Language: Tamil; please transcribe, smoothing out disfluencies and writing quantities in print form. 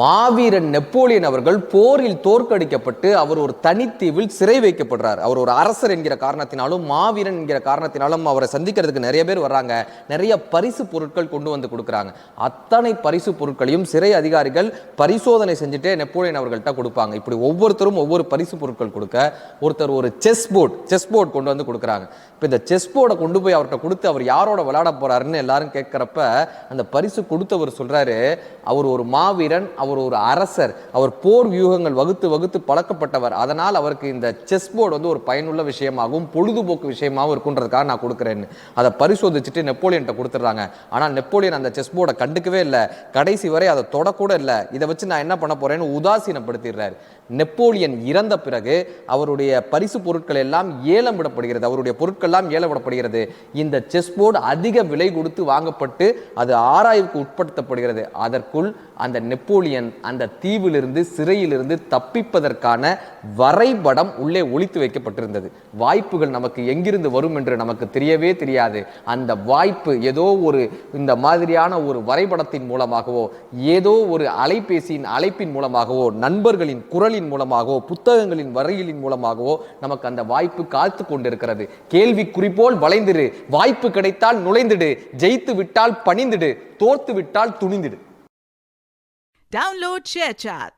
மாவீரன் நெப்போலியன் அவர்கள் போரில் தோற்கடிக்கப்பட்டு அவர் ஒரு தனித்தீவில் சிறை வைக்கப்படுறார். அவர் ஒரு அரசர் என்கிற காரணத்தினாலும் மாவீரன் என்கிற காரணத்தினாலும் அவரை சந்திக்கிறதுக்கு நிறைய பேர் வர்றாங்க. நிறைய பரிசு பொருட்கள் கொண்டு வந்து கொடுக்குறாங்க. அத்தனை பரிசு பொருட்களையும் சிறை அதிகாரிகள் பரிசோதனை செஞ்சுட்டே நெப்போலியன் அவர்கள்ட்ட கொடுப்பாங்க. இப்படி ஒவ்வொருத்தரும் ஒவ்வொரு பரிசு பொருட்கள் கொடுக்க ஒருத்தர் ஒரு செஸ் போர்டு கொண்டு வந்து கொடுக்குறாங்க. இப்போ இந்த செஸ் போர்டை கொண்டு போய் அவர்கிட்ட கொடுத்து அவர் யாரோட விளையாட போறாருன்னு எல்லாரும் கேட்கிறப்ப அந்த பரிசு கொடுத்தவர் சொல்றாரு, அவர் ஒரு மாவீரன், அவர் ஒரு அரசர், அவர் போர் வியூகங்கள் வகுத்து பழக்கப்பட்டவர். அதனால் அவருக்கு இந்த செஸ் போர்டு வந்து ஒரு பயனுள்ள விஷயமாகவும் பொழுதுபோக்கு விஷயமாகவும் இருக்குன்றதுக்காக நான் கொடுக்குறேன்னு அதை பரிசோதிச்சுட்டு நெப்போலியன்ட்ட கொடுத்துட்றாங்க. ஆனால் நெப்போலியன் அந்த செஸ் போர்டை கண்டுக்கவே இல்லை, கடைசி வரை அதை தொடக்கூட இல்லை. இதை வச்சு நான் என்ன பண்ண போறேன்னு உதாசீனப்படுத்திடுறாரு. நெப்போலியன் இறந்த பிறகு அவருடைய பரிசு பொருட்கள் எல்லாம் ஏலம் விடப்படுகிறது, அவருடைய பொருட்கள் எல்லாம் ஏலம் விடப்படுகிறது. இந்த செஸ் போர்டு அதிக விலை கொடுத்து வாங்கப்பட்டு அது ஆராய்வுக்கு உட்படுத்தப்படுகிறது. அதற்குள் அந்த நெப்போலியன் அந்த தீவிலிருந்து சிறையிலிருந்து தப்பிப்பதற்கான வரைபடம் உள்ளே ஒளித்து வைக்கப்பட்டிருந்தது. வாய்ப்புகள் நமக்கு எங்கிருந்து வரும் என்று நமக்கு தெரியவே தெரியாது. அந்த வாய்ப்பு ஏதோ ஒரு இந்த மாதிரியான ஒரு வரைபடத்தின் மூலமாகவோ, ஏதோ ஒரு அலைபேசியின் அழைப்பின் மூலமாகவோ, நண்பர்களின் குரலின் மூலமாகவோ, புத்தகங்களின் வரையிலின் மூலமாகவோ நமக்கு அந்த வாய்ப்பு காத்து கொண்டிருக்கிறது. கேள்வி குறிப்போல் வளைந்திடு, வாய்ப்பு கிடைத்தால் நுழைந்திடு, ஜெயித்து விட்டால் பணிந்திடு, தோர்த்து விட்டால் துணிந்திடு. Download ShareChat.